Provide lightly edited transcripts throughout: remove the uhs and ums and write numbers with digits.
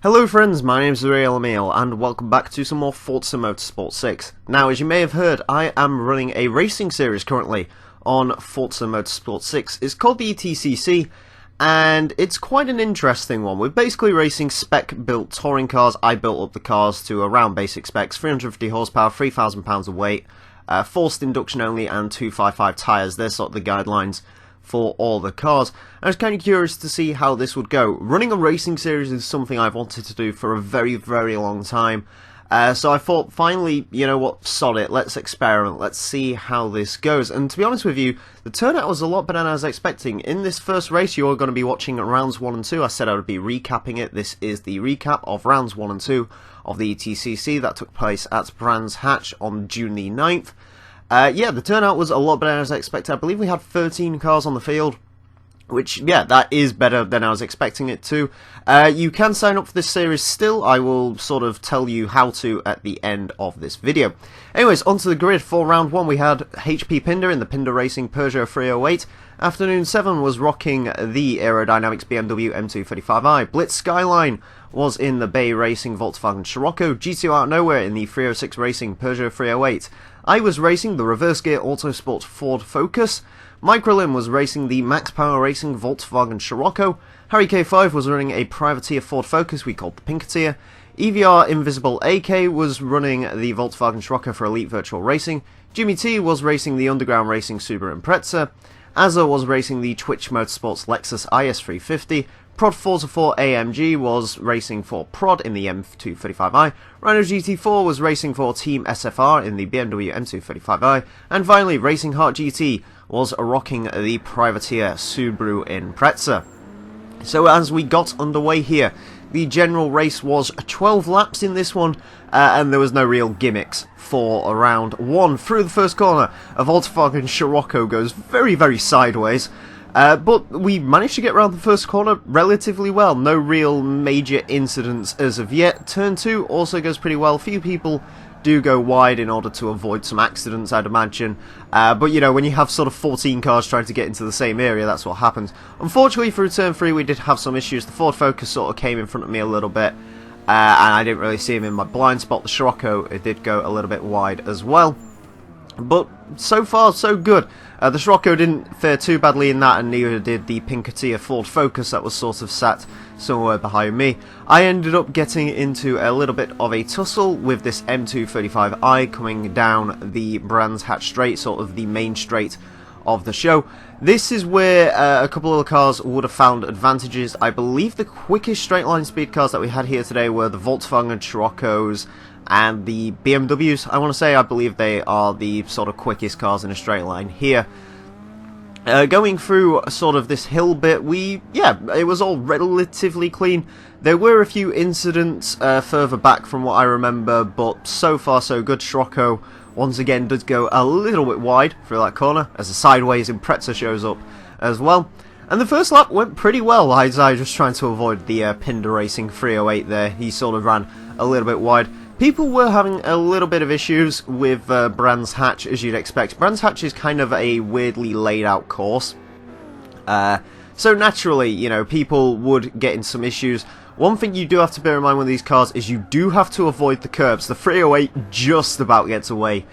Hello friends, my name is Emile and welcome back to some more Forza Motorsport 6. Now, as you may have heard, I am running a racing series currently on Forza Motorsport 6. It's called the ETCC and it's quite an interesting one. We're basically racing spec-built touring cars. I built up the cars to around basic specs, 350 horsepower, 3,000 pounds of weight, forced induction only and 255 tyres. They're sort of the guidelines for all the cars. I was kind of curious to see how this would go. Running a racing series is something I've wanted to do for a very, very long time. So I thought, finally, you know what, sod it, let's experiment, let's see how this goes. And to be honest with you, the turnout was a lot better than I was expecting. In this first race, you're going to be watching rounds 1 and 2. I said I would be recapping it. This is the recap of rounds 1 and 2 of the ETCC that took place at Brands Hatch on June the 9th. Yeah, the turnout was a lot better than I was expecting. I believe we had 13 cars on the field, which, yeah, that is better than I was expecting it to. You can sign up for this series still. I will sort of tell you how to at the end of this video. Anyways, onto the grid. For round 1, we had HP Pinder in the Pinder Racing Peugeot 308. Afternoon 7 was rocking the Aerodynamics BMW M235i. Blitz Skyline was in the Bay Racing Volkswagen Scirocco. GTO Out of Nowhere in the 306 Racing Peugeot 308. I was racing the reverse gear Autosport Ford Focus. Microlim was racing the Max Power Racing Volkswagen Scirocco. Harry K5 was running a privateer Ford Focus we called the Pinketeer. EVR Invisible AK was running the Volkswagen Scirocco for Elite Virtual Racing. Jimmy T was racing the Underground Racing Subaru Impreza. Azza was racing the Twitch Motorsports Lexus IS350. Prod Forza 4 AMG was racing for Prod in the M235i. Rhino GT4 was racing for Team SFR in the BMW M235i. And finally, Racing Heart GT was rocking the privateer Subaru Impreza. So as we got underway here, the general race was 12 laps in this one, and there was no real gimmicks for round 1. Through the first corner, a Volkswagen Scirocco goes very, very sideways. But we managed to get around the first corner relatively well. No real major incidents as of yet. Turn 2 also goes pretty well. Few people do go wide in order to avoid some accidents, I'd imagine. But, you know, when you have sort of 14 cars trying to get into the same area, that's what happens. Unfortunately, through Turn 3, we did have some issues. The Ford Focus sort of came in front of me a little bit, and I didn't really see him in my blind spot. The Scirocco, it did go a little bit wide as well. But so far, so good. The Scirocco didn't fare too badly in that, and neither did the Pinketeer Ford Focus that was sort of sat somewhere behind me. I ended up getting into a little bit of a tussle with this M235i coming down the Brands Hatch straight, sort of the main straight of the show. This is where a couple of the cars would have found advantages. I believe the quickest straight line speed cars that we had here today were the Volkswagen Sciroccos and the BMWs. I want to say I believe they are the sort of quickest cars in a straight line here. Going through sort of this hill bit, it was all relatively clean. There were a few incidents further back from what I remember, but so far so good. Scirocco once again does go a little bit wide through that corner as a sideways Impreza shows up as well. And the first lap went pretty well. I was just trying to avoid the Pinder Racing 308 there. He sort of ran a little bit wide. People were having a little bit of issues with Brands Hatch, as you'd expect. Brands Hatch is kind of a weirdly laid out course. So naturally, you know, people would get in some issues. One thing you do have to bear in mind with these cars is you do have to avoid the curbs. The 308 just about gets away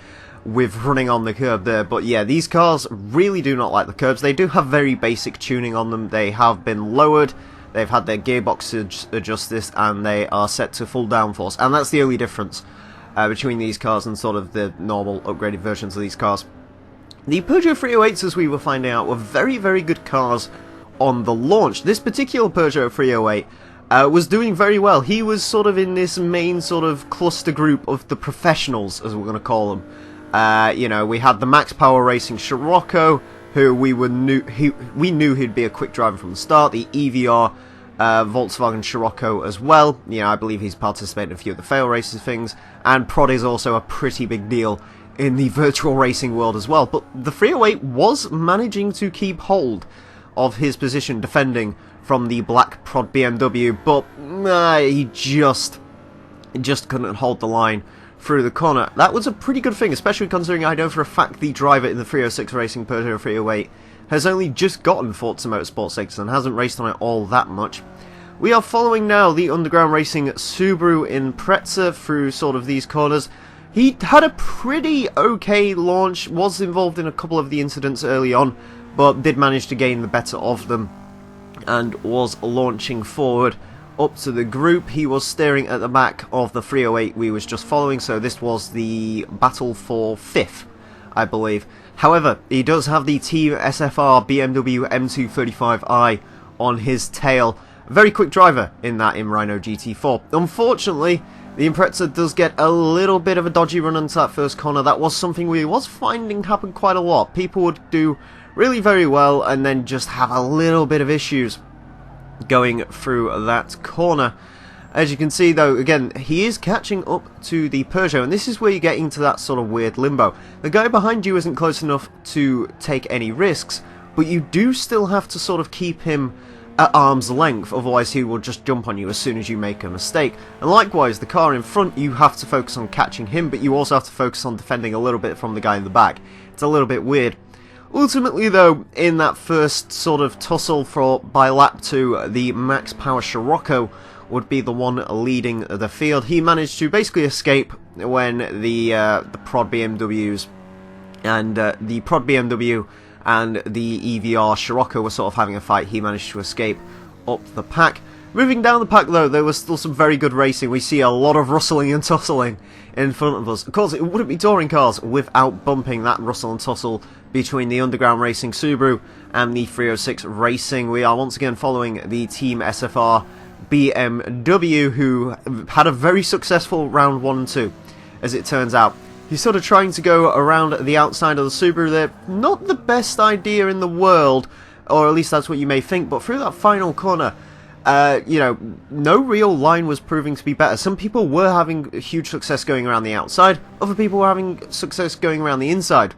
with running on the curb there. But yeah, these cars really do not like the curbs. They do have very basic tuning on them. They have been lowered. They've had their gearbox adjust this, and they are set to full downforce. And that's the only difference between these cars and sort of the normal upgraded versions of these cars. The Peugeot 308s, as we were finding out, were very, very good cars on the launch. This particular Peugeot 308 was doing very well. He was sort of in this main sort of cluster group of the professionals, as we're going to call them. You know, we had the Max Power Racing Scirocco, who we knew he'd be a quick driver from the start. The EVR Volkswagen Scirocco as well. You know, I believe he's participated in a few of the fail races things. And Prod is also a pretty big deal in the virtual racing world as well. But the 308 was managing to keep hold of his position defending from the black Prod BMW, but he just couldn't hold the line through the corner. That was a pretty good thing, especially considering I know for a fact the driver in the 306 Racing Peugeot 308 has only just gotten Forza Motorsport 6 and hasn't raced on it all that much. we are following now the Underground Racing Subaru Impreza through sort of these corners. He had a pretty okay launch, was involved in a couple of the incidents early on, but did manage to gain the better of them and was launching forward up to the group. He was steering at the back of the 308 we was just following, so this was the battle for 5th, I believe. However, he does have the Team SFR BMW M235i on his tail. A very quick driver in that in Rhino GT4. Unfortunately, the Impreza does get a little bit of a dodgy run into that first corner. That was something we was finding happen quite a lot. People would do really very well and then just have a little bit of issues going through that corner. As you can see though, again, he is catching up to the Peugeot, and this is where you get into that sort of weird limbo. The guy behind you isn't close enough to take any risks, but you do still have to sort of keep him at arm's length, otherwise he will just jump on you as soon as you make a mistake. And likewise, the car in front, you have to focus on catching him, but you also have to focus on defending a little bit from the guy in the back. It's a little bit weird. Ultimately though, in that first sort of tussle by lap 2, the Max Power Scirocco would be the one leading the field. He managed to basically escape when the Prod BMWs and the Prod BMW and the EVR Scirocco were sort of having a fight. He managed to escape up the pack. Moving down the pack though, there was still some very good racing. We see a lot of rustling and tussling in front of us. Of course, it wouldn't be touring cars without bumping that rustle and tussle between the Underground Racing Subaru and the 306 Racing. We are once again following the Team SFR BMW, who had a very successful round 1 and 2, as it turns out. He's sort of trying to go around the outside of the Subaru there. Not the best idea in the world, or at least that's what you may think, but through that final corner, you know, no real line was proving to be better. Some people were having huge success going around the outside, other people were having success going around the inside.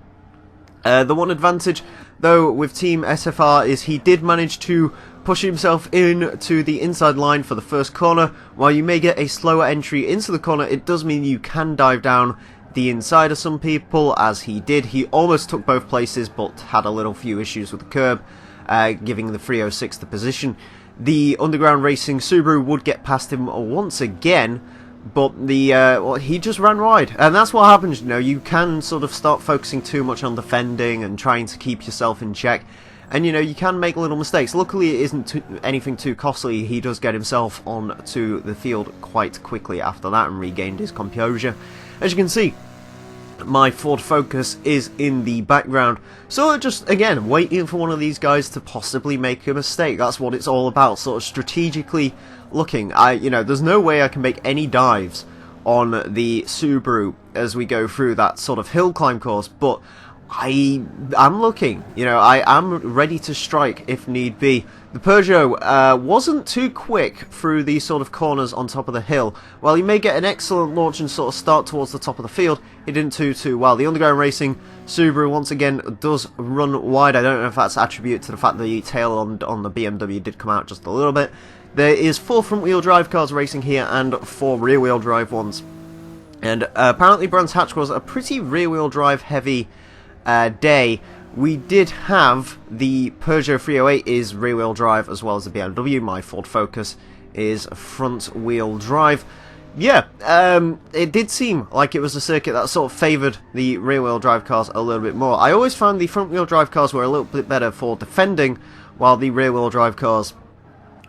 The one advantage, though, with Team SFR is he did manage to push himself in to the inside line for the first corner. While you may get a slower entry into the corner, it does mean you can dive down the inside of some people, as he did. He almost took both places, but had a little few issues with the curb, giving the 306 the position. The Underground Racing Subaru would get past him once again, but the well, he just ran wide, and that's what happens. You know, you can sort of start focusing too much on defending and trying to keep yourself in check, and you know, you can make little mistakes. Luckily, it isn't anything too costly. He does get himself onto the field quite quickly after that and regained his composure. As you can see, my Ford Focus is in the background, so just again waiting for one of these guys to possibly make a mistake. That's what it's all about, sort of strategically looking. You know, there's no way I can make any dives on the Subaru as we go through that sort of hill climb course, but I'm looking, you know, I am ready to strike if need be. The Peugeot wasn't too quick through these sort of corners on top of the hill. While he may get an excellent launch and sort of start towards the top of the field, he didn't do too well. The Underground Racing Subaru once again does run wide. I don't know if that's attributed to the fact that the tail on the BMW did come out just a little bit. There is 4 front-wheel drive cars racing here and 4 rear-wheel drive ones. And apparently Brands Hatch was a pretty rear-wheel drive heavy day. We did have the Peugeot 308 is rear-wheel drive as well as the BMW. My Ford Focus is front-wheel drive. Yeah, it did seem like it was a circuit that sort of favoured the rear-wheel drive cars a little bit more. I always found the front-wheel drive cars were a little bit better for defending, while the rear-wheel drive cars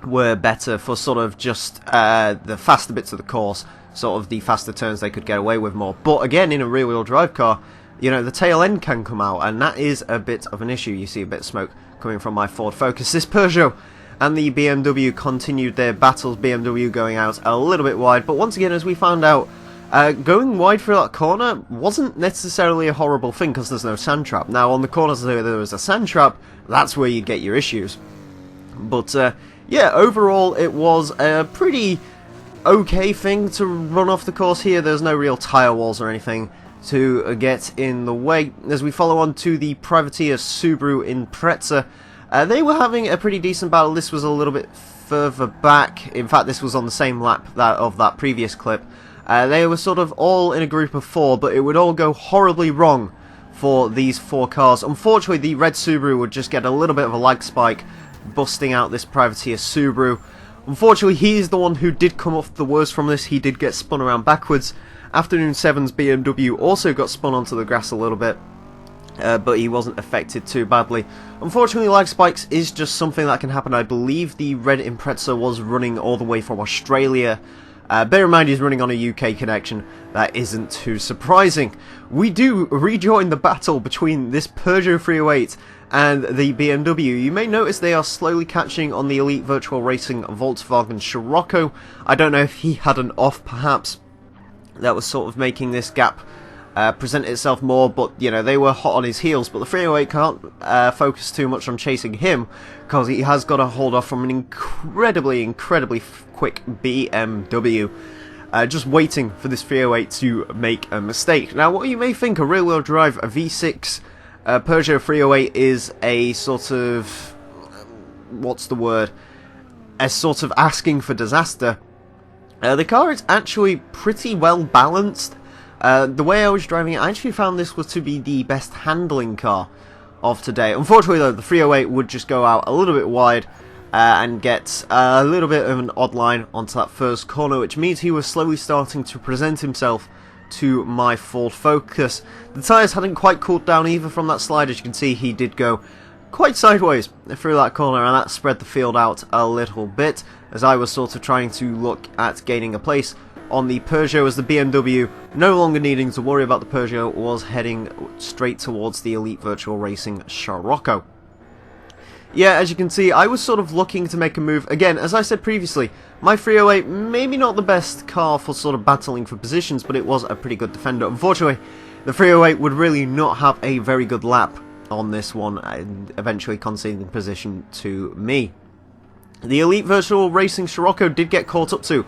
were better for sort of just the faster bits of the course, sort of the faster turns they could get away with more. But again, in a rear-wheel drive car, you know, the tail end can come out, and that is a bit of an issue. You see a bit of smoke coming from my Ford Focus. This Peugeot and the BMW continued their battles, BMW going out a little bit wide, but once again, as we found out, going wide through that corner wasn't necessarily a horrible thing because there's no sand trap. Now, on the corners there was a sand trap, that's where you'd get your issues. But, yeah, overall, it was a pretty okay thing to run off the course here. There's no real tyre walls or anything to get in the way. As we follow on to the Privateer Subaru Impreza, they were having a pretty decent battle. This was a little bit further back. In fact, this was on the same lap of that previous clip. They were sort of all in a group of 4, but it would all go horribly wrong for these 4 cars. Unfortunately, the red Subaru would just get a little bit of a lag spike, busting out this Privateer Subaru. Unfortunately, he's the one who did come off the worst from this. He did get spun around backwards. Afternoon 7's BMW also got spun onto the grass a little bit, but he wasn't affected too badly. Unfortunately, lag spikes is just something that can happen. I believe the red Impreza was running all the way from Australia. Bear in mind he's running on a UK connection. That isn't too surprising. We do rejoin the battle between this Peugeot 308 and the BMW. You may notice they are slowly catching on the Elite Virtual Racing Volkswagen Scirocco. I don't know if he had an off perhaps that was sort of making this gap present itself more, but you know, they were hot on his heels. But the 308 can't focus too much on chasing him, because he has got to hold off from an incredibly quick BMW, just waiting for this 308 to make a mistake. Now, what you may think a rear-wheel drive a V6 Peugeot 308 is a sort of, what's the word, a sort of asking for disaster. The car is actually pretty well balanced. The way I was driving it, I actually found this was to be the best handling car of today. Unfortunately though, the 308 would just go out a little bit wide and get a little bit of an odd line onto that first corner, which means he was slowly starting to present himself to my Ford Focus. The tyres hadn't quite cooled down either from that slide. As you can see, he did go quite sideways through that corner, and that spread the field out a little bit, as I was sort of trying to look at gaining a place on the Peugeot, as the BMW, no longer needing to worry about the Peugeot, was heading straight towards the Elite Virtual Racing Scirocco. Yeah, as you can see, I was sort of looking to make a move. Again, as I said previously, my 308, maybe not the best car for sort of battling for positions, but it was a pretty good defender. Unfortunately, the 308 would really not have a very good lap on this one, and eventually conceding position to me. The Elite Virtual Racing Scirocco did get caught up to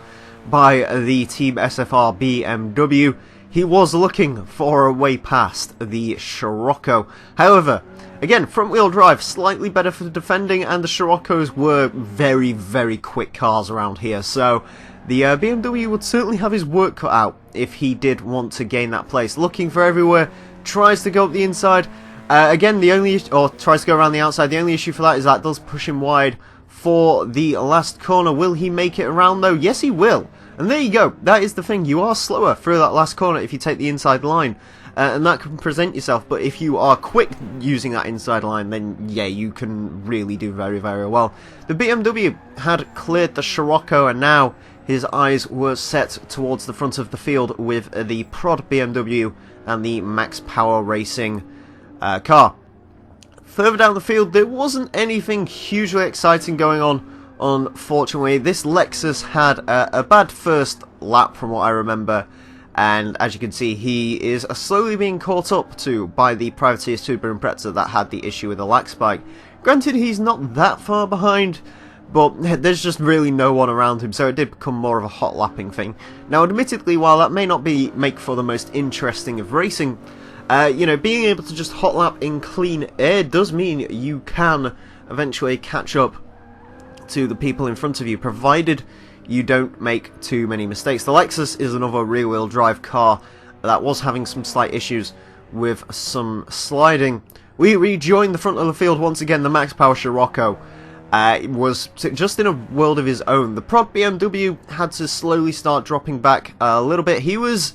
by the Team SFR BMW. He was looking for a way past the Scirocco. However, again, front-wheel drive, slightly better for defending, and the Sciroccos were very quick cars around here, so the BMW would certainly have his work cut out if he did want to gain that place. Looking for everywhere, tries to go up the inside. Again, tries to go around the outside. The only issue for that is that does push him wide for the last corner. Will he make it around though? Yes, he will. And there you go. That is the thing. You are slower through that last corner if you take the inside line. And that can present yourself. But if you are quick using that inside line, then yeah, you can really do very well. The BMW had cleared the Scirocco, and now his eyes were set towards the front of the field with the Prod BMW and the Max Power Racing car. Further down the field, there wasn't anything hugely exciting going on. Unfortunately, this Lexus had a bad first lap from what I remember, and as you can see, he is slowly being caught up to by the Privateer Super Impreza that had the issue with the lag spike. Granted, he's not that far behind, but there's just really no one around him, so it did become more of a hot lapping thing. Now, admittedly, while that may not make for the most interesting of racing, you know, being able to just hot lap in clean air does mean you can eventually catch up to the people in front of you, provided you don't make too many mistakes. The Lexus is another rear-wheel drive car that was having some slight issues with some sliding. We rejoined the front of the field once again. The Max Power Scirocco was just in a world of his own. The Prod BMW had to slowly start dropping back a little bit. He was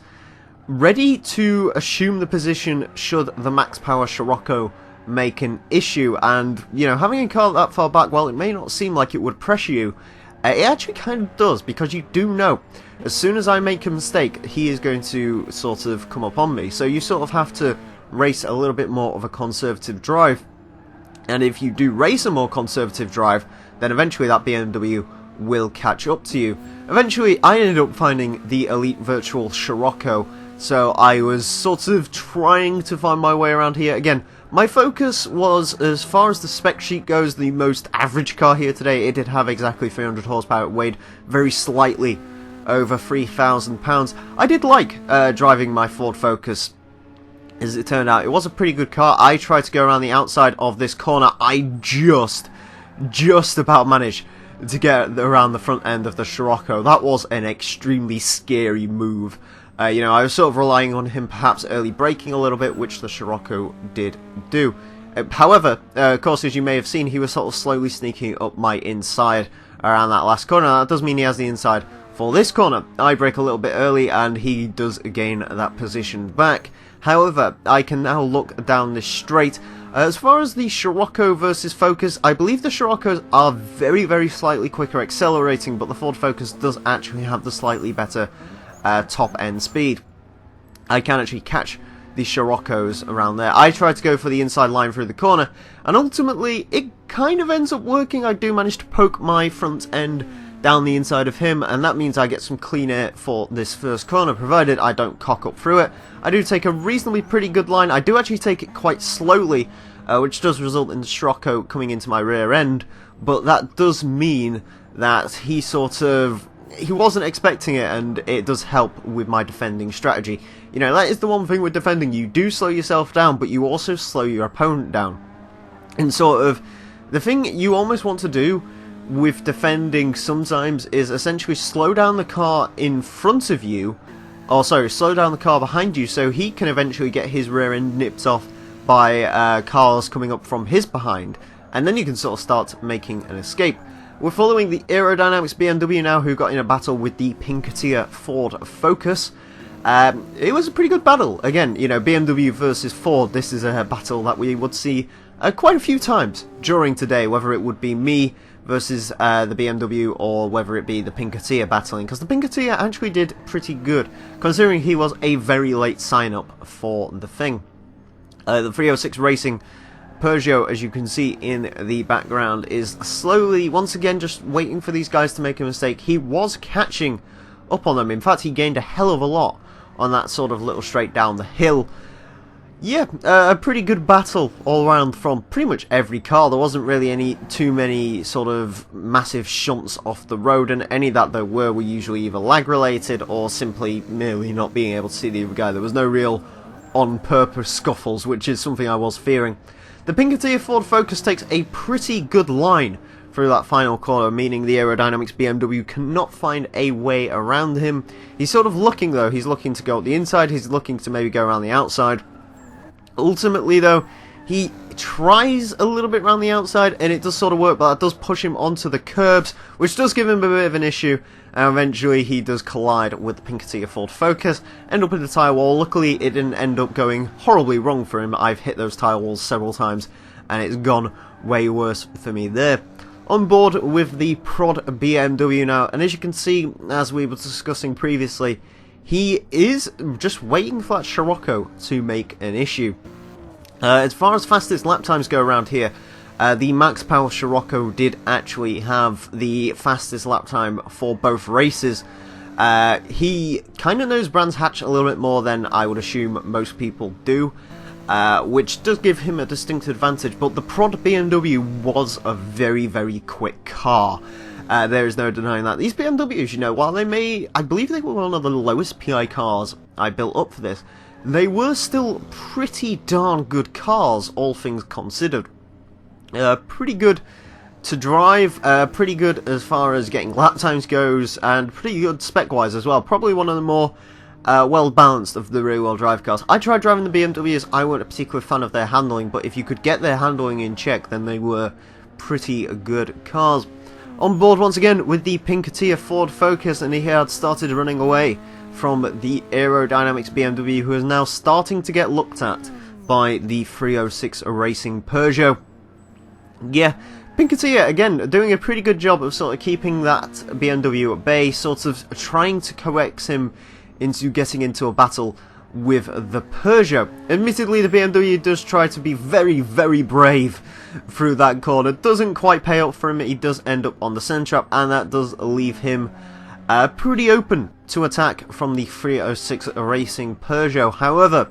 ready to assume the position should the Max Power Scirocco make an issue, and you know, having a car that far back, while it may not seem like it would pressure you, it actually kind of does, because you do know as soon as I make a mistake, he is going to sort of come up on me. So you sort of have to race a little bit more of a conservative drive, and if you do race a more conservative drive, then eventually that BMW will catch up to you. Eventually I ended up finding the Elite Virtual Scirocco, so I was sort of trying to find my way around here. Again, my focus was, as far as the spec sheet goes, the most average car here today. It did have exactly 300 horsepower, it weighed very slightly over 3,000 pounds. I did like driving my Ford Focus. As it turned out, it was a pretty good car. I tried to go around the outside of this corner. I just about managed to get around the front end of the Scirocco. That was an extremely scary move. You know, I was sort of relying on him perhaps early braking a little bit, which the Scirocco did do. However, of course, as you may have seen, he was sort of slowly sneaking up my inside around that last corner. That does mean he has the inside for this corner. I brake a little bit early and he does gain that position back. However, I can now look down this straight. As far as the Scirocco versus Focus, I believe the Sciroccos are very, very slightly quicker accelerating, but the Ford Focus does actually have the slightly better top end speed. I can actually catch the Sciroccos around there. I tried to go for the inside line through the corner, and ultimately it kind of ends up working. I do manage to poke my front end down the inside of him, and that means I get some clean air for this first corner, provided I don't cock up through it. I do take a reasonably pretty good line. I do actually take it quite slowly, which does result in the Scirocco coming into my rear end, but that does mean that he wasn't expecting it, and it does help with my defending strategy. You know, that is the one thing with defending. You do slow yourself down, but you also slow your opponent down. And sort of, the thing you almost want to do with defending sometimes is essentially slow down the car in front of you, or sorry, slow down the car behind you, so he can eventually get his rear end nipped off by cars coming up from his behind, and then you can sort of start making an escape. We're following the Aerodynamics BMW now, who got in a battle with the Pinkatia Ford Focus. It was a pretty good battle. Again, you know, BMW versus Ford, this is a battle that we would see quite a few times during today, whether it would be me versus the BMW or whether it be the Pinkatia battling, because the Pinkatia actually did pretty good, considering he was a very late sign-up for the thing. The 306 Racing Peugeot, as you can see in the background, is slowly, once again, just waiting for these guys to make a mistake. He was catching up on them. In fact, he gained a hell of a lot on that sort of little straight down the hill. Yeah, a pretty good battle all around from pretty much every car. There wasn't really too many sort of massive shunts off the road, and any that there were usually either lag related or simply merely not being able to see the other guy. There was no real on-purpose scuffles, which is something I was fearing. The Pinkatia Ford Focus takes a pretty good line through that final corner, meaning the Aerodynamics BMW cannot find a way around him. He's sort of looking, though. He's looking to go up the inside. He's looking to maybe go around the outside. Ultimately, though, he tries a little bit around the outside, and it does sort of work, but that does push him onto the curbs, which does give him a bit of an issue, and eventually he does collide with the Pinkatia Ford Focus, end up in the tyre wall. Luckily, it didn't end up going horribly wrong for him. I've hit those tyre walls several times, and it's gone way worse for me there. On board with the Prod BMW now, and as you can see, as we were discussing previously, he is just waiting for that Scirocco to make an issue. As far as fastest lap times go around here, the Max Power Scirocco did actually have the fastest lap time for both races. He kind of knows Brands Hatch a little bit more than I would assume most people do, which does give him a distinct advantage, but the Prod BMW was a very, very quick car. There is no denying that. These BMWs, you know, while I believe they were one of the lowest PI cars I built up for this, they were still pretty darn good cars, all things considered. Pretty good to drive, pretty good as far as getting lap times goes, and pretty good spec-wise as well. Probably one of the more well-balanced of the rear-wheel drive cars. I tried driving the BMWs. I weren't a particular fan of their handling, but if you could get their handling in check, then they were pretty good cars. On board once again with the Pinkatia Ford Focus, and he had started running away from the Aerodynamics BMW, who is now starting to get looked at by the 306 Racing Peugeot. Yeah, Pinkatia, again, doing a pretty good job of sort of keeping that BMW at bay, sort of trying to coax him into getting into a battle with the Peugeot. Admittedly, the BMW does try to be very, very brave through that corner. Doesn't quite pay up for him. He does end up on the centre trap, and that does leave him pretty open to attack from the 306 Racing Peugeot. However,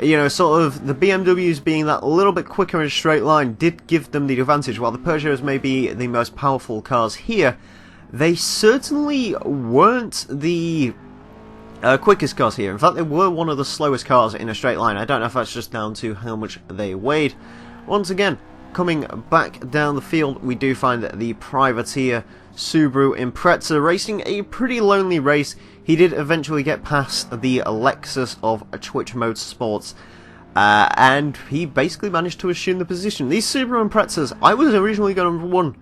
you know, sort of the BMWs being that little bit quicker in a straight line did give them the advantage. While the Peugeots may be the most powerful cars here, they certainly weren't the quickest cars here. In fact, they were one of the slowest cars in a straight line. I don't know if that's just down to how much they weighed. Once again, coming back down the field, we do find that the privateer Subaru Impreza racing a pretty lonely race. He did eventually get past the Lexus of Twitch Motorsports. and he basically managed to assume the position. These Subaru Imprezas, I was originally going to run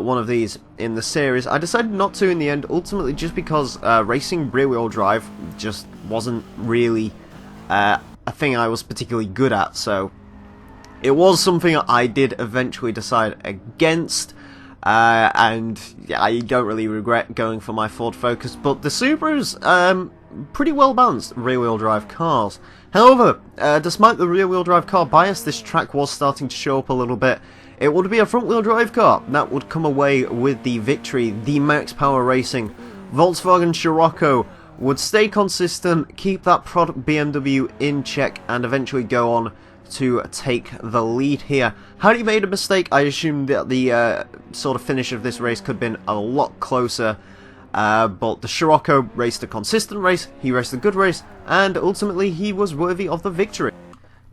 one of these in the series. I decided not to in the end, ultimately just because racing rear-wheel drive just wasn't really a thing I was particularly good at, so it was something I did eventually decide against, and yeah, I don't really regret going for my Ford Focus, but the Subaru's pretty well balanced rear-wheel drive cars. However, despite the rear-wheel drive car bias, this track was starting to show up a little bit. It would be a front-wheel drive car that would come away with the victory. The Max Power Racing Volkswagen Scirocco would stay consistent, keep that product BMW in check, and eventually go on to take the lead here. Had he made a mistake, I assume that the sort of finish of this race could have been a lot closer. But the Scirocco raced a consistent race, he raced a good race, and ultimately he was worthy of the victory.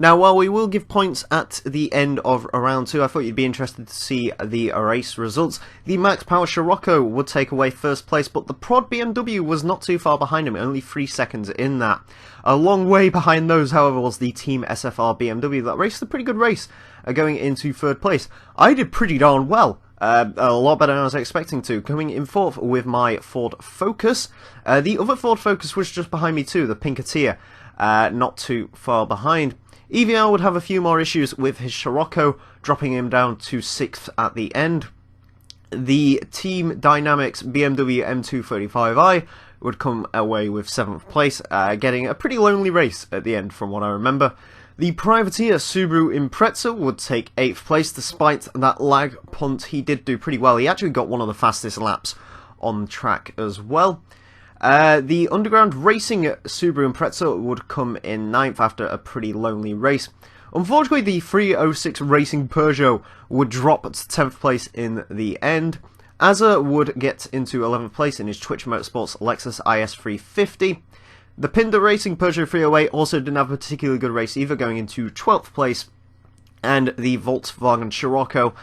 Now, while we will give points at the end of round 2, I thought you'd be interested to see the race results. The Max Power Scirocco would take away first place, but the Prod BMW was not too far behind him, only 3 seconds in that. A long way behind those, however, was the Team SFR BMW that raced a pretty good race, going into 3rd place. I did pretty darn well. A lot better than I was expecting to, coming in 4th with my Ford Focus. The other Ford Focus was just behind me too, the Pinkatia, not too far behind. EVR would have a few more issues with his Scirocco, dropping him down to 6th at the end. The Team Dynamics BMW M235i would come away with 7th place, getting a pretty lonely race at the end from what I remember. The Privateer Subaru Impreza would take 8th place. Despite that lag punt, he did do pretty well. He actually got one of the fastest laps on track as well. The Underground Racing Subaru Impreza would come in 9th after a pretty lonely race. Unfortunately, the 306 Racing Peugeot would drop to 10th place in the end. Azza would get into 11th place in his Twitch Motorsports Lexus IS350. The Pinda Racing Peugeot 308 also didn't have a particularly good race either, going into 12th place. And the Volkswagen Scirocco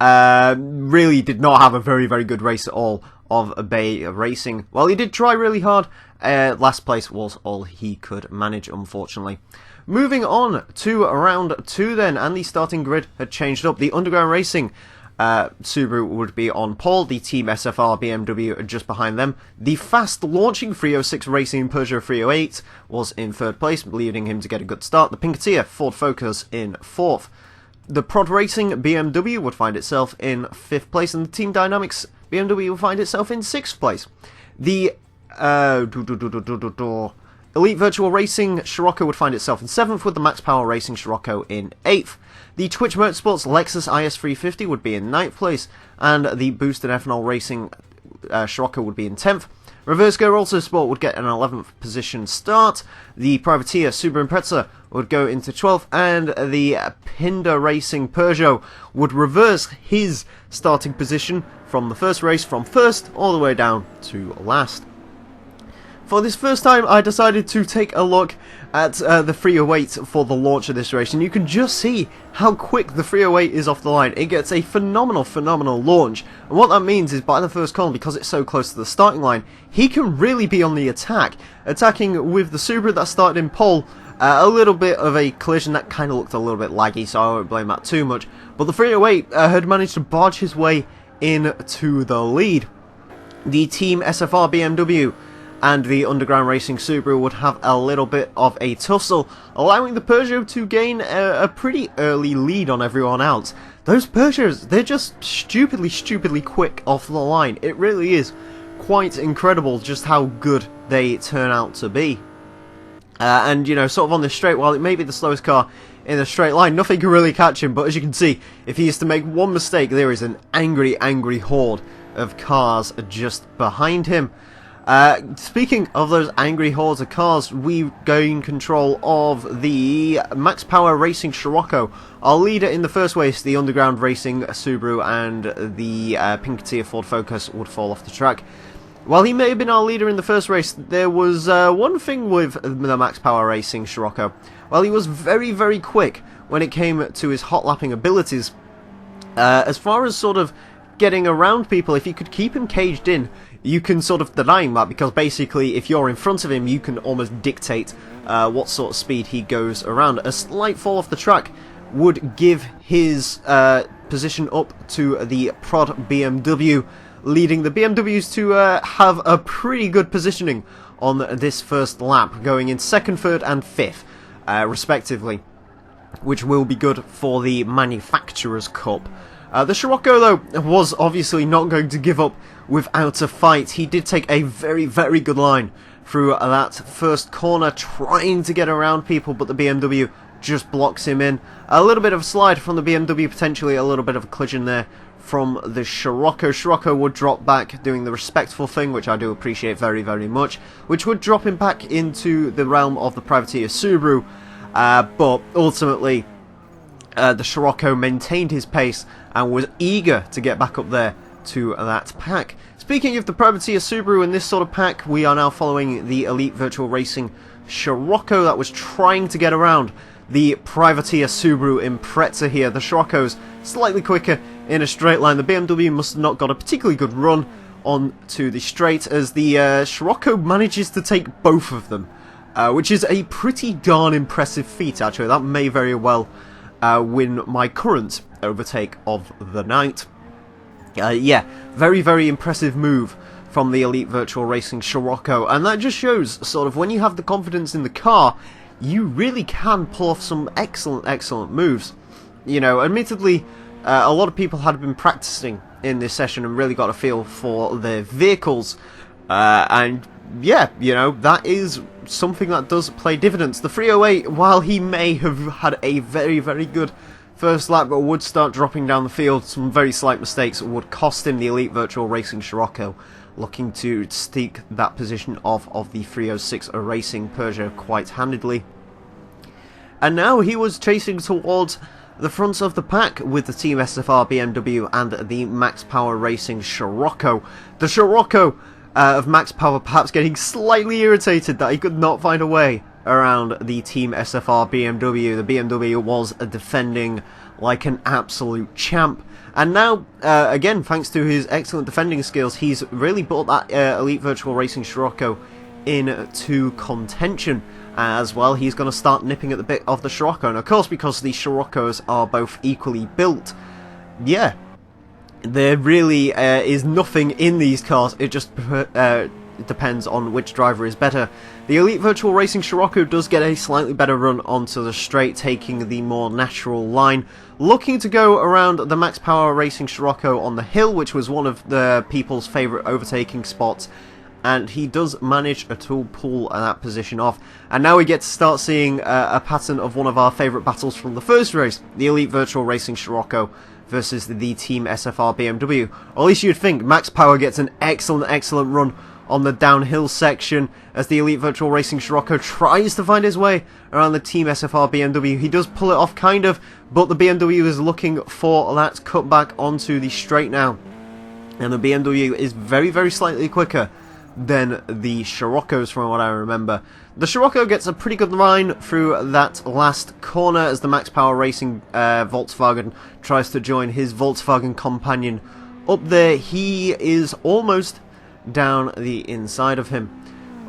really did not have a very good race at all of Bay Racing. While he did try really hard, last place was all he could manage, unfortunately. Moving on to round 2 then, and the starting grid had changed up. The Underground Racing Subaru would be on pole, the Team SFR BMW just behind them. The fast-launching 306 Racing Peugeot 308 was in 3rd place, leading him to get a good start. The Pinkatia Ford Focus in 4th. The Prod Racing BMW would find itself in 5th place, and the Team Dynamics BMW would find itself in 6th place. The Elite Virtual Racing Scirocco would find itself in 7th, with the Max Power Racing Scirocco in 8th. The Twitch Motorsports Lexus IS350 would be in 9th place, and the Boosted Ethanol Racing Scirocco would be in 10th. Reverse Gear Also Sport would get an 11th position start. The Privateer Subaru Impreza would go into 12th, and the Pinda Racing Peugeot would reverse his starting position from the first race, from 1st all the way down to last. For this first time, I decided to take a look at the 308 for the launch of this race, and you can just see how quick the 308 is off the line. It gets a phenomenal launch, and what that means is by the first corner, because it's so close to the starting line, he can really be on the attack, attacking with the Subaru that started in pole. A little bit of a collision that kind of looked a little bit laggy, so I won't blame that too much, but the 308 had managed to barge his way into the lead. The Team SFR BMW and the Underground Racing Subaru would have a little bit of a tussle, allowing the Peugeot to gain a pretty early lead on everyone else. Those Peugeots, they're just stupidly quick off the line. It really is quite incredible just how good they turn out to be. And, you know, sort of on this straight, while it may be the slowest car in a straight line, nothing can really catch him, but as you can see, if he is to make one mistake, there is an angry horde of cars just behind him. Speaking of those angry hordes of cars, we gain control of the Max Power Racing Scirocco. Our leader in the first race, the Underground Racing Subaru and the Pinkatia Ford Focus, would fall off the track. While he may have been our leader in the first race, there was one thing with the Max Power Racing Scirocco. While he was very quick when it came to his hot lapping abilities, as far as sort of getting around people, if you could keep him caged in, you can sort of deny him that, because basically if you're in front of him, you can almost dictate what sort of speed he goes around. A slight fall off the track would give his position up to the prod BMW, leading the BMWs to have a pretty good positioning on this first lap, going in 2nd, 3rd and 5th, respectively, which will be good for the Manufacturers' Cup. The Scirocco, though, was obviously not going to give up without a fight. He did take a very, very good line through that first corner, trying to get around people, but the BMW just blocks him in. A little bit of a slide from the BMW, potentially a little bit of a collision there from the Scirocco. Scirocco would drop back, doing the respectful thing, which I do appreciate very, very much, which would drop him back into the realm of the privateer Subaru, but ultimately the Scirocco maintained his pace and was eager to get back up there to that pack. Speaking of the privateer Subaru in this sort of pack, we are now following the Elite Virtual Racing Scirocco that was trying to get around the privateer Subaru Impreza here. The Scirocco's slightly quicker in a straight line. The BMW must have not got a particularly good run onto the straight, as the Scirocco manages to take both of them, which is a pretty darn impressive feat, actually. That may very well win my current overtake of the night. Yeah, very, very impressive move from the Elite Virtual Racing Scirocco, and that just shows sort of when you have the confidence in the car, you really can pull off some excellent, excellent moves. You know, admittedly, a lot of people had been practicing in this session and really got a feel for their vehicles, and yeah, you know, that is something that does play dividends. The 308, while he may have had a very, very good first lap, but would start dropping down the field, some very slight mistakes would cost him the Elite Virtual Racing Scirocco, looking to sneak that position off of the 306 Racing Peugeot quite handedly. And now he was chasing towards the front of the pack with the Team SFR BMW and the Max Power Racing Scirocco. The Scirocco of Max Power perhaps getting slightly irritated that he could not find a way around the Team SFR BMW. The BMW was defending like an absolute champ. And now, again, thanks to his excellent defending skills, he's really brought that Elite Virtual Racing Scirocco into contention. As well, he's going to start nipping at the bit of the Scirocco. And of course, because the Sciroccos are both equally built, yeah, there really is nothing in these cars. It just depends on which driver is better. The Elite Virtual Racing Scirocco does get a slightly better run onto the straight, taking the more natural line, looking to go around the Max Power Racing Scirocco on the hill, which was one of the people's favourite overtaking spots, and he does manage to pull that position off. And now we get to start seeing a pattern of one of our favourite battles from the first race, the Elite Virtual Racing Scirocco versus the Team SFR BMW. Or at least you'd think. Max Power gets an excellent, excellent run on the downhill section as the Elite Virtual Racing Scirocco tries to find his way around the Team SFR BMW. He does pull it off, kind of, but the BMW is looking for that cutback onto the straight now. And the BMW is very, very slightly quicker than the Sciroccos from what I remember. The Scirocco gets a pretty good line through that last corner as the Max Power Racing Volkswagen tries to join his Volkswagen companion up there. He is almost down the inside of him.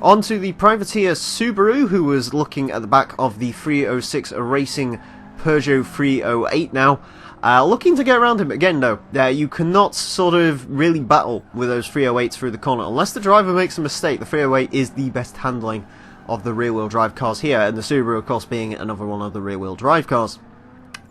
Onto the privateer Subaru, who was looking at the back of the 306 Racing Peugeot 308 now. Looking to get around him again though. You cannot sort of really battle with those 308s through the corner unless the driver makes a mistake. The 308 is the best handling of the rear wheel drive cars here, and the Subaru of course being another one of the rear wheel drive cars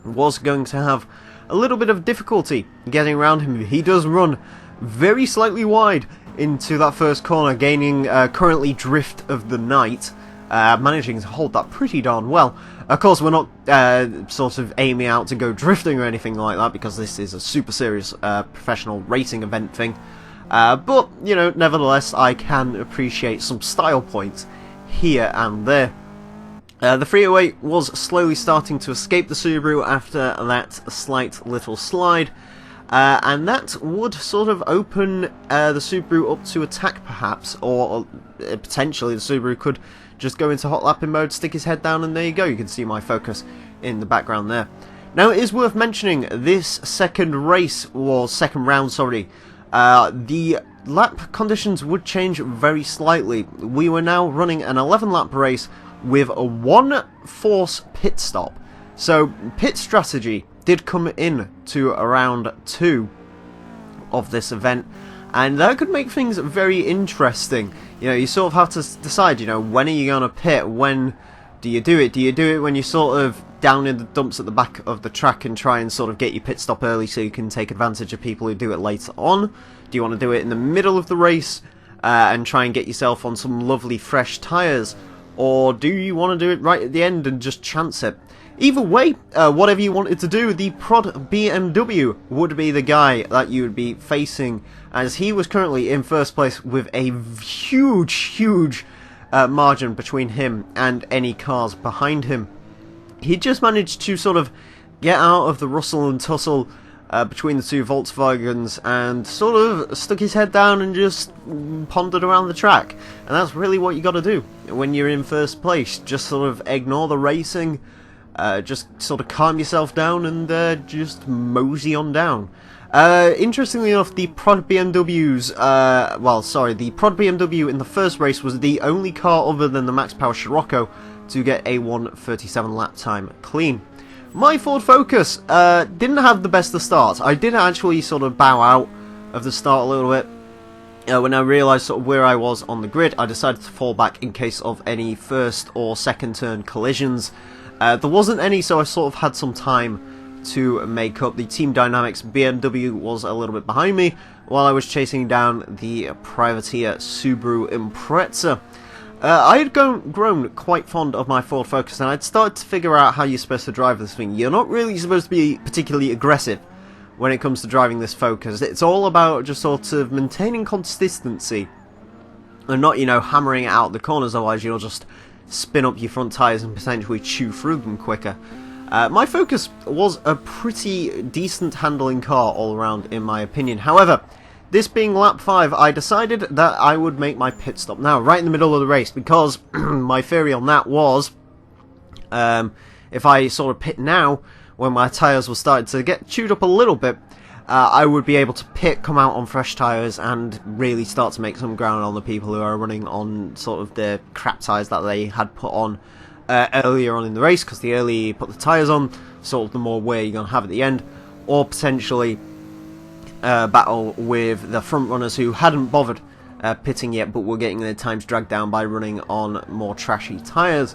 was going to have a little bit of difficulty getting around him. He does run very slightly wide into that first corner, gaining currently drift of the night, managing to hold that pretty darn well. Of course, we're not sort of aiming out to go drifting or anything like that, because this is a super serious professional racing event thing. But, you know, nevertheless, I can appreciate some style points here and there. The 308 was slowly starting to escape the Subaru after that slight little slide. And that would sort of open the Subaru up to attack perhaps, or potentially the Subaru could just go into hot lapping mode, stick his head down, and there you go. You can see my focus in the background there. Now it is worth mentioning this second round, the lap conditions would change very slightly. We were now running an 11-lap race with a 1 force pit stop. So pit strategy did come in to around 2 of this event, and that could make things very interesting. You know, you sort of have to decide, you know, when are you going to pit? When do you do it? Do you do it when you're sort of down in the dumps at the back of the track and try and sort of get your pit stop early so you can take advantage of people who do it later on? Do you want to do it in the middle of the race and try and get yourself on some lovely fresh tyres? Or do you want to do it right at the end and just chance it? Either way, whatever you wanted to do, the Prod BMW would be the guy that you would be facing, as he was currently in first place with a huge margin between him and any cars behind him. He just managed to sort of get out of the rustle and tussle between the two Volkswagens and sort of stuck his head down and just pondered around the track. And that's really what you got to do when you're in first place. Just sort of ignore the racing, just sort of calm yourself down and just mosey on down. Interestingly enough, the Prod BMW's, the Prod BMW in the first race was the only car other than the Max Power Scirocco to get a 1:37 lap time clean. My Ford Focus didn't have the best of start. I did actually sort of bow out of the start a little bit. When I realised sort of where I was on the grid, I decided to fall back in case of any first or second turn collisions. There wasn't any, so I sort of had some time to make up. The Team Dynamics BMW was a little bit behind me while I was chasing down the privateer Subaru Impreza. I had grown quite fond of my Ford Focus, and I'd started to figure out how you're supposed to drive this thing. You're not really supposed to be particularly aggressive when it comes to driving this Focus. It's all about just sort of maintaining consistency and not, you know, hammering it out the corners, otherwise you'll just spin up your front tyres and potentially chew through them quicker. My Focus was a pretty decent handling car all around, in my opinion. However, this being lap 5, I decided that I would make my pit stop now, right in the middle of the race, because my theory on that was, if I sort of pit now, when my tyres were starting to get chewed up a little bit, I would be able to come out on fresh tyres, and really start to make some ground on the people who are running on sort of the crap tyres that they had put on earlier on in the race, because the earlier you put the tyres on, sort of the more wear you're going to have at the end, or potentially battle with the front runners who hadn't bothered pitting yet but were getting their times dragged down by running on more trashy tyres.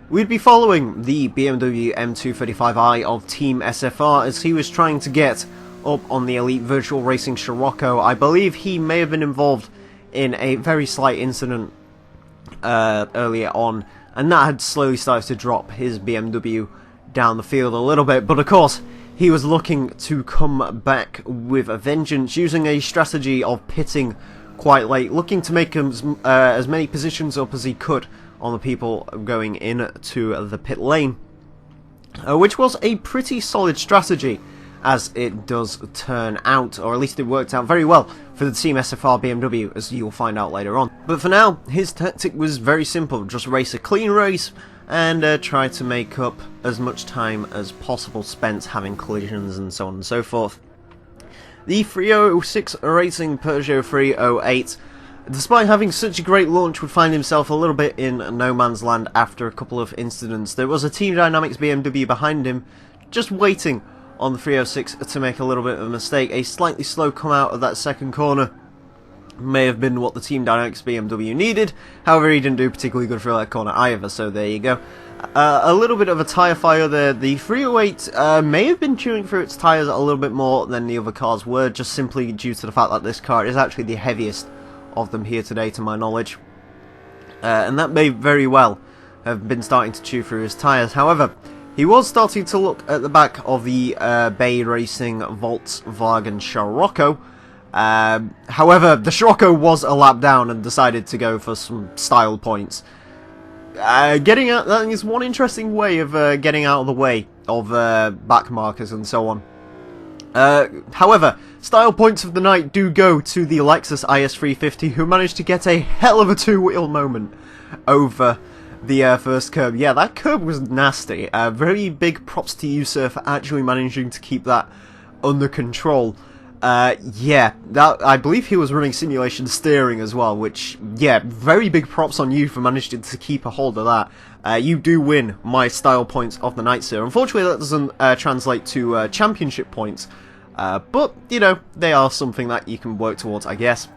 We'd be following the BMW M235i of Team SFR as he was trying to get up on the Elite Virtual Racing Scirocco. I believe he may have been involved in a very slight incident earlier on, and that had slowly started to drop his BMW down the field a little bit, but of course he was looking to come back with a vengeance, using a strategy of pitting quite late, looking to make as many positions up as he could on the people going into the pit lane, which was a pretty solid strategy, as it does turn out, or at least it worked out very well for the Team SFR BMW, as you'll find out later on. But for now, his tactic was very simple: just race a clean race and try to make up as much time as possible spent having collisions and so on and so forth. The 306 Racing Peugeot 308, despite having such a great launch, would find himself a little bit in no man's land after a couple of incidents. There was a Team Dynamics BMW behind him, just waiting on the 306 to make a little bit of a mistake. A slightly slow come out of that second corner may have been what the Team Dynamics BMW needed. However, he didn't do particularly good for that corner either, so there you go. A little bit of a tyre fire there. The 308 may have been chewing through its tyres a little bit more than the other cars were, just simply due to the fact that this car is actually the heaviest of them here today, to my knowledge. And that may very well have been starting to chew through his tyres. However, he was starting to look at the back of the Bay Racing Volkswagen Scirocco. However, the Scirocco was a lap down and decided to go for some style points. Getting out, that is one interesting way of getting out of the way of back markers and so on. However, style points of the night do go to the Lexus IS350, who managed to get a hell of a two-wheel moment over the first curb. Yeah, that curb was nasty. Very big props to you, sir, for actually managing to keep that under control. Yeah, I believe he was running simulation steering as well, which, yeah, very big props on you for managing to keep a hold of that. You do win my style points of the night, sir. Unfortunately, that doesn't translate to championship points, but, you know, they are something that you can work towards, I guess.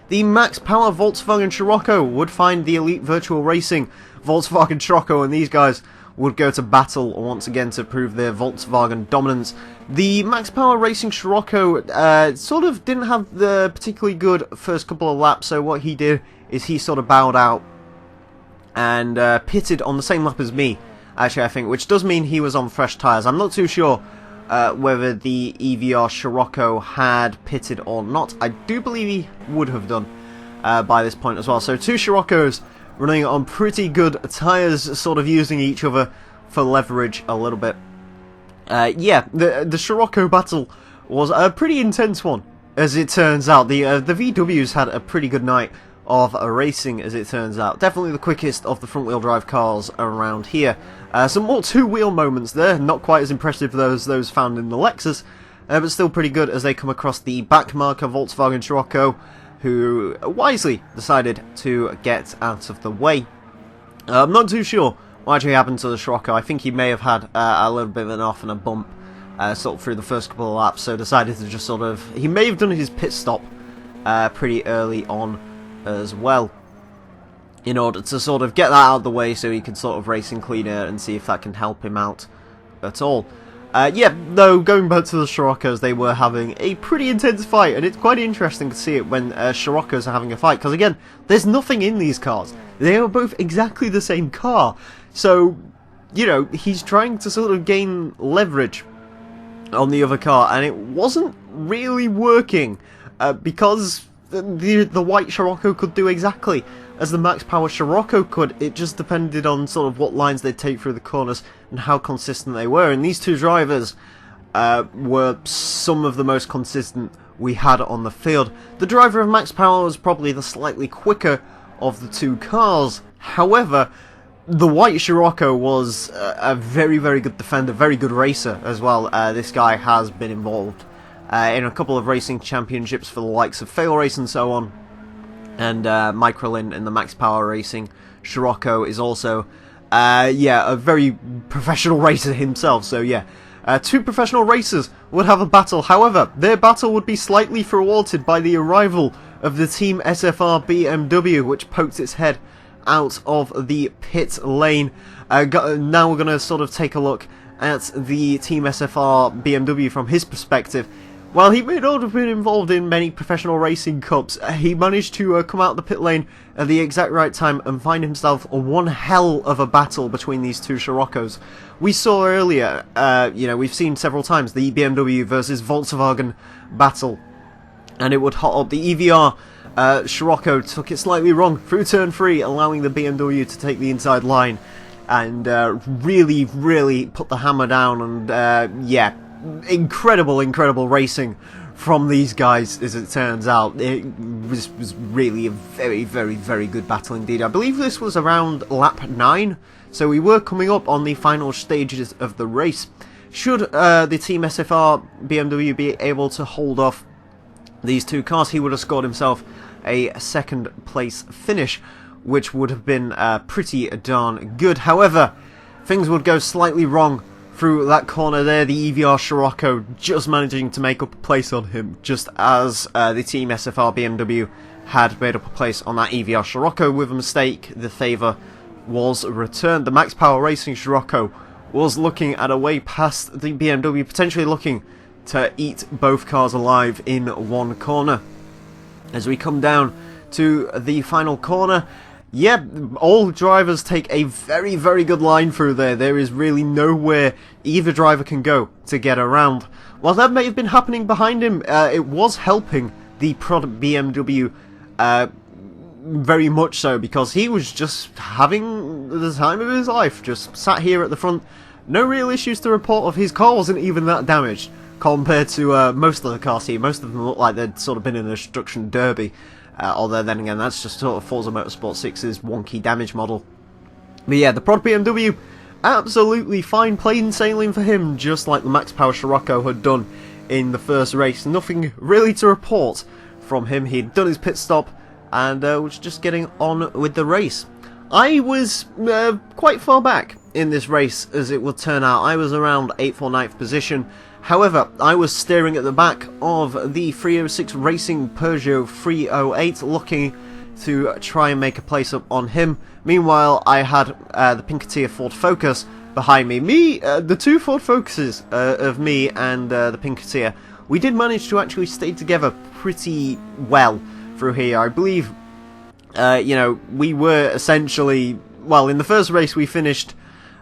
The Max Power Volkswagen Scirocco would find the Elite Virtual Racing Volkswagen Scirocco, and these guys would go to battle once again to prove their Volkswagen dominance. The Max Power Racing Scirocco sort of didn't have the particularly good first couple of laps, so what he did is he sort of bowed out and pitted on the same lap as me, actually, I think, which does mean he was on fresh tyres. I'm not too sure whether the EVR Scirocco had pitted or not. I do believe he would have done by this point as well. So two Sciroccos running on pretty good tyres, sort of using each other for leverage a little bit. Yeah, the Scirocco battle was a pretty intense one, as it turns out. The VWs had a pretty good night of racing, as it turns out. Definitely the quickest of the front-wheel drive cars around here. Some more two-wheel moments there, not quite as impressive as those found in the Lexus, but still pretty good as they come across the backmarker Volkswagen Scirocco, who wisely decided to get out of the way. I'm not too sure what actually happened to the Scirocco. I think he may have had a little bit of an off and a bump sort of through the first couple of laps, so decided to just sort of... He may have done his pit stop pretty early on as well, in order to sort of get that out of the way so he can sort of race in clean air and see if that can help him out at all. Yeah, though, going back to the Sciroccos, they were having a pretty intense fight, and it's quite interesting to see it when Sciroccos are having a fight, because again, there's nothing in these cars. They are both exactly the same car, so, you know, he's trying to sort of gain leverage on the other car, and it wasn't really working, because the white Scirocco could do exactly as the Max Power Scirocco could. It just depended on sort of what lines they'd take through the corners and how consistent they were. And these two drivers were some of the most consistent we had on the field. The driver of Max Power was probably the slightly quicker of the two cars. However, the white Scirocco was a very, very good defender, very good racer as well. This guy has been involved in a couple of racing championships for the likes of Fail Race and so on. And Microlin in the Max Power Racing Scirocco is also, yeah, a very professional racer himself. So yeah, two professional racers would have a battle. However, their battle would be slightly thwarted by the arrival of the Team SFR BMW, which poked its head out of the pit lane. Now we're going to sort of take a look at the Team SFR BMW from his perspective. While he may not have been involved in many professional racing cups, he managed to come out the pit lane at the exact right time and find himself one hell of a battle between these two Sciroccos. We saw earlier, you know, we've seen several times the BMW versus Volkswagen battle, and it would hot up. The EVR Scirocco took it slightly wrong through turn 3, allowing the BMW to take the inside line and really, really put the hammer down. And yeah, incredible racing from these guys, as it turns out. It was really a very good battle indeed. I believe this was around lap 9, so we were coming up on the final stages of the race. Should the Team SFR BMW be able to hold off these two cars, he would have scored himself a second place finish, which would have been pretty darn good. However, things would go slightly wrong through that corner there. The EVR Scirocco just managing to make up a place on him, just as the Team SFR BMW had made up a place on that EVR Scirocco with a mistake. The favour was returned. The Max Power Racing Scirocco was looking at a way past the BMW, potentially looking to eat both cars alive in one corner. As we come down to the final corner, yeah, all drivers take a very good line through there. There is really nowhere either driver can go to get around. While that may have been happening behind him, it was helping the product BMW very much so, because he was just having the time of his life, just sat here at the front. No real issues to report of. His car wasn't even that damaged compared to most of the cars here. Most of them look like they'd sort of been in a destruction derby. Although then again, that's just sort of Forza Motorsport 6's wonky damage model. But yeah, the Prod BMW, absolutely fine, plain sailing for him, just like the Max Power Scirocco had done in the first race. Nothing really to report from him. He'd done his pit stop and was just getting on with the race. I was quite far back in this race, as it would turn out. I was around 8th or 9th position. However, I was steering at the back of the 306 Racing Peugeot 308, looking to try and make a place up on him. Meanwhile, I had the Pinketeer Ford Focus behind me. The two Ford Focuses of me and the Pinketeer, we did manage to actually stay together pretty well through here. I believe, you know, we were essentially, well, in the first race we finished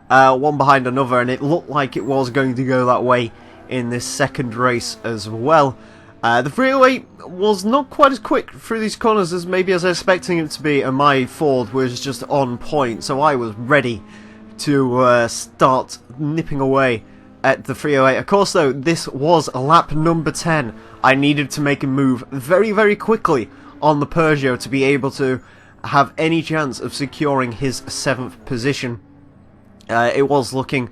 one behind another, and it looked like it was going to go that way in this second race as well. The 308 was not quite as quick through these corners as maybe as I was expecting it to be, and my Ford was just on point, so I was ready to start nipping away at the 308. Of course though, this was lap number 10. I needed to make a move very, very quickly on the Peugeot to be able to have any chance of securing his 7th position. It was looking...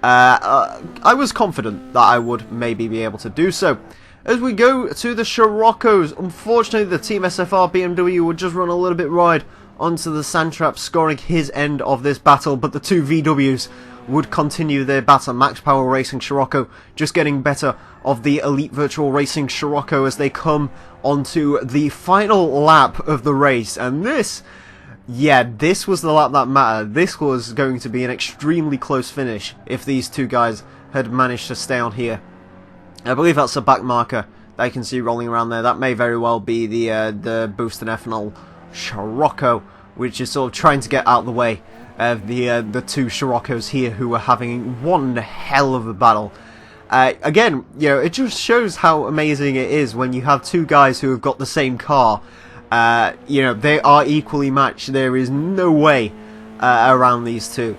I was confident that I would maybe be able to do so. As we go to the Scirocco's, unfortunately the Team SFR BMW would just run a little bit wide onto the sand trap, scoring his end of this battle, but the two VWs would continue their battle. Max Power Racing Scirocco just getting better of the Elite Virtual Racing Scirocco as they come onto the final lap of the race, and this... yeah, this was the lap that mattered. This was going to be an extremely close finish if these two guys had managed to stay on here. I believe that's a back marker that you can see rolling around there. That may very well be the Boost and Ethanol Scirocco, which is sort of trying to get out of the way of the two Sciroccos here who are having one hell of a battle. Again, you know, it just shows how amazing it is when you have two guys who have got the same car. You know, they are equally matched. There is no way around these two.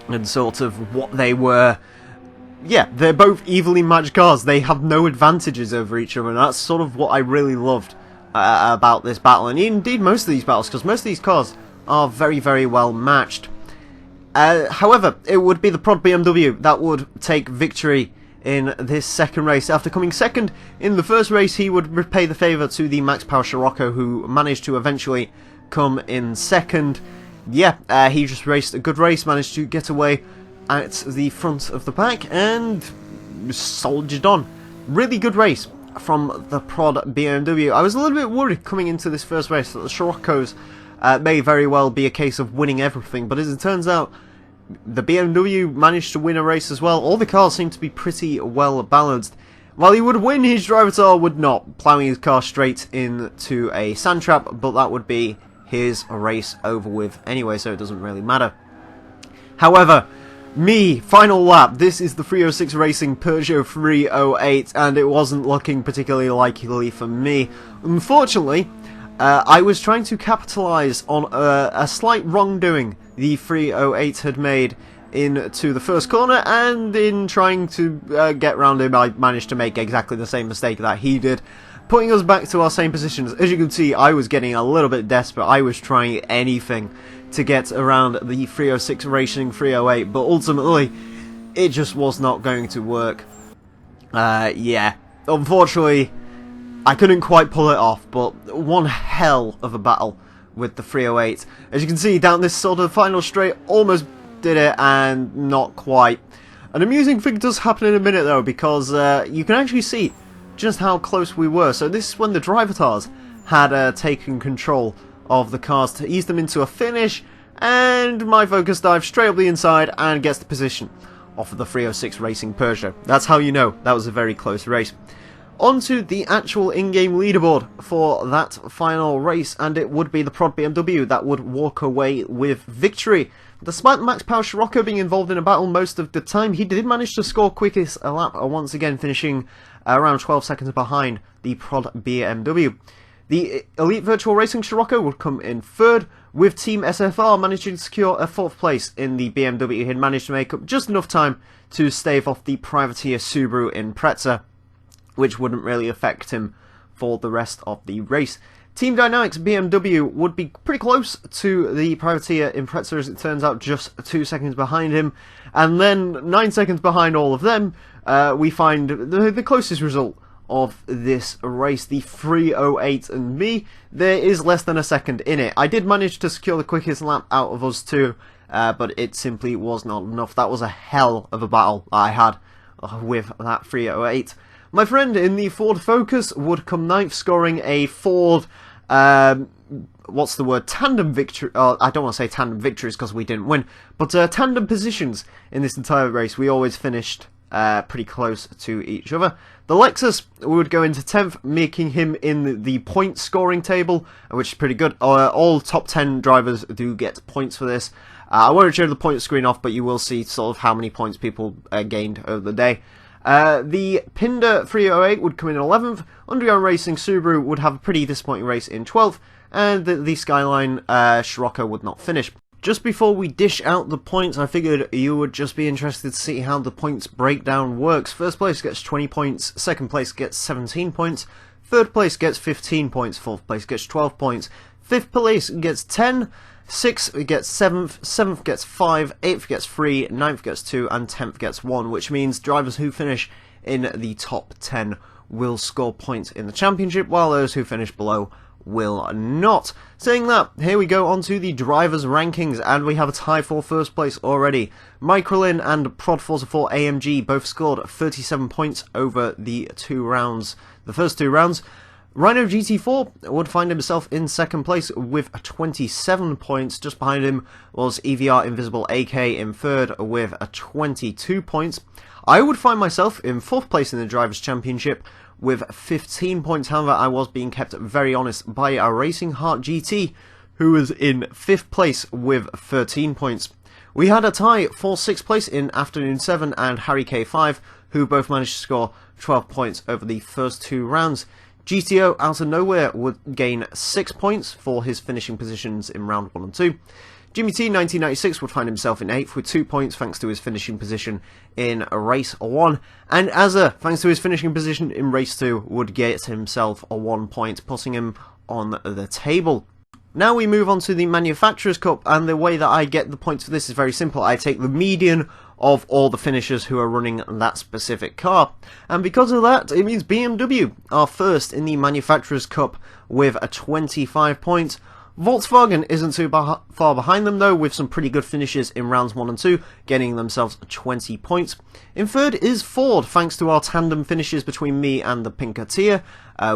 And sort of what they were... yeah, they're both evenly matched cars. They have no advantages over each other, and that's sort of what I really loved about this battle. And indeed most of these battles, because most of these cars are very, very well matched. However, it would be the Prod BMW that would take victory in this second race. After coming second in the first race, he would repay the favour to the Max Power Scirocco, who managed to eventually come in second. Yeah, he just raced a good race, managed to get away at the front of the pack and soldiered on. Really good race from the Prod BMW. I was a little bit worried coming into this first race that the Sciroccos may very well be a case of winning everything, but as it turns out, the BMW managed to win a race as well. All the cars seem to be pretty well balanced. While he would win, his driver would not, ploughing his car straight into a sand trap, but that would be his race over with anyway, so it doesn't really matter. However, me, final lap. This is the 306 Racing Peugeot 308, and it wasn't looking particularly likely for me. Unfortunately, I was trying to capitalise on a slight wrongdoing the 308 had made into the first corner, and in trying to get round him, I managed to make exactly the same mistake that he did, putting us back to our same positions. As you can see, I was getting a little bit desperate. I was trying anything to get around the 306 Racing 308, but ultimately, it just was not going to work. Yeah, unfortunately, I couldn't quite pull it off, but one hell of a battle with the 308. As you can see, down this sort of final straight, almost did it, and not quite. An amusing thing does happen in a minute, though, because you can actually see just how close we were. So this is when the driver cars had taken control of the cars to ease them into a finish, and my Focus dives straight up the inside and gets the position off of the 306 Racing Peugeot. That's how you know that was a very close race. Onto the actual in-game leaderboard for that final race, and it would be the Prod BMW that would walk away with victory. Despite Max Power Scirocco being involved in a battle most of the time, he did manage to score quickest a lap, once again finishing around 12 seconds behind the Prod BMW. The Elite Virtual Racing Scirocco would come in third, with Team SFR managing to secure a fourth place in the BMW. He had managed to make up just enough time to stave off the privateer Subaru Impreza, which wouldn't really affect him for the rest of the race. Team Dynamics BMW would be pretty close to the privateer Impreza, as it turns out, just 2 seconds behind him. And then 9 seconds behind all of them, we find the closest result of this race, the 3:08, and me. There is less than a second in it. I did manage to secure the quickest lap out of us two, but it simply was not enough. That was a hell of a battle I had with that 3:08. My friend in the Ford Focus would come ninth, scoring a Ford, what's the word, tandem victory. I don't want to say tandem victories because we didn't win, but tandem positions in this entire race. We always finished pretty close to each other. The Lexus would go into 10th, making him in the point scoring table, which is pretty good. All top 10 drivers do get points for this. I won't show the point screen off, but you will see sort of how many points people gained over the day. The Pinder 308 would come in 11th, Underground Racing Subaru would have a pretty disappointing race in 12th, and the Skyline Scirocco would not finish. Just before we dish out the points, I figured you would just be interested to see how the points breakdown works. First place gets 20 points, second place gets 17 points, third place gets 15 points, fourth place gets 12 points, fifth place gets 10, 6th gets 7th, 7th gets 5, 8th gets 3, 9th gets 2, and 10th gets 1, which means drivers who finish in the top 10 will score points in the championship, while those who finish below will not. Saying that, here we go on to the drivers' rankings, and we have a tie for first place already. Microlin and Prod Forza 4 AMG both scored 37 points over the first two rounds. Rhino GT4 would find himself in second place with 27 points. Just behind him was EVR Invisible AK in third with 22 points. I would find myself in fourth place in the Drivers' Championship with 15 points. However, I was being kept very honest by our Racing Heart GT, who was in fifth place with 13 points. We had a tie for sixth place in Afternoon 7 and Harry K5, who both managed to score 12 points over the first two rounds. GTO out of nowhere would gain 6 points for his finishing positions in round 1 and 2. Jimmy T 1996 would find himself in 8th with 2 points thanks to his finishing position in race 1. And Azza, thanks to his finishing position in race 2, would get himself a 1 point, putting him on the table. Now we move on to the Manufacturers' Cup, and the way that I get the points for this is very simple. I take the median of all the finishers who are running that specific car. And because of that, it means BMW are first in the Manufacturers' Cup with 25 points. Volkswagen isn't too far behind them though, with some pretty good finishes in rounds 1 and 2, getting themselves 20 points. In third is Ford, thanks to our tandem finishes between me and the Pinketeer.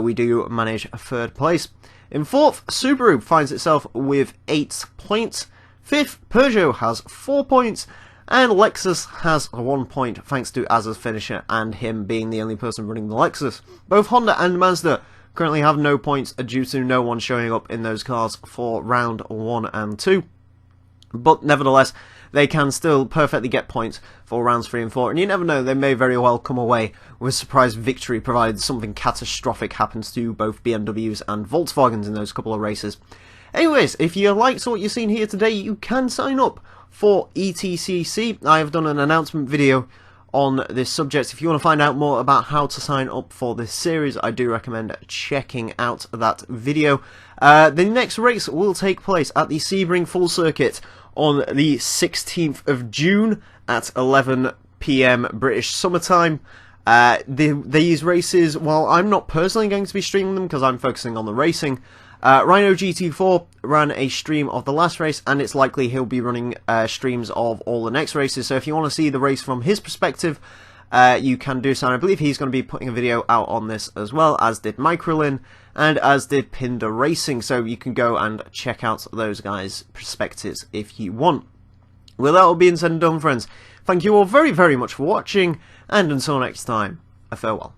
We do manage third place. In fourth, Subaru finds itself with 8 points. Fifth, Peugeot has 4 points. And Lexus has 1 point thanks to Azza's finisher and him being the only person running the Lexus. Both Honda and Mazda currently have no points due to no one showing up in those cars for round 1 and 2. But nevertheless, they can still perfectly get points for rounds 3 and 4. And you never know, they may very well come away with a surprise victory provided something catastrophic happens to both BMWs and Volkswagens in those couple of races. Anyways, if you liked what you've seen here today, you can sign up for ETCC. I have done an announcement video on this subject. If you want to find out more about how to sign up for this series, I do recommend checking out that video. The next race will take place at the Sebring Full Circuit on the 16th of June at 11 PM British summertime. These races, while I'm not personally going to be streaming them because I'm focusing on the racing, Rhino GT4 ran a stream of the last race, and it's likely he'll be running streams of all the next races. So if you want to see the race from his perspective, you can do so. And I believe he's going to be putting a video out on this as well, as did Microlin and as did Pinder Racing. So you can go and check out those guys' perspectives if you want. Well, that all being said and done, friends, thank you all very, very much for watching, and until next time, a farewell.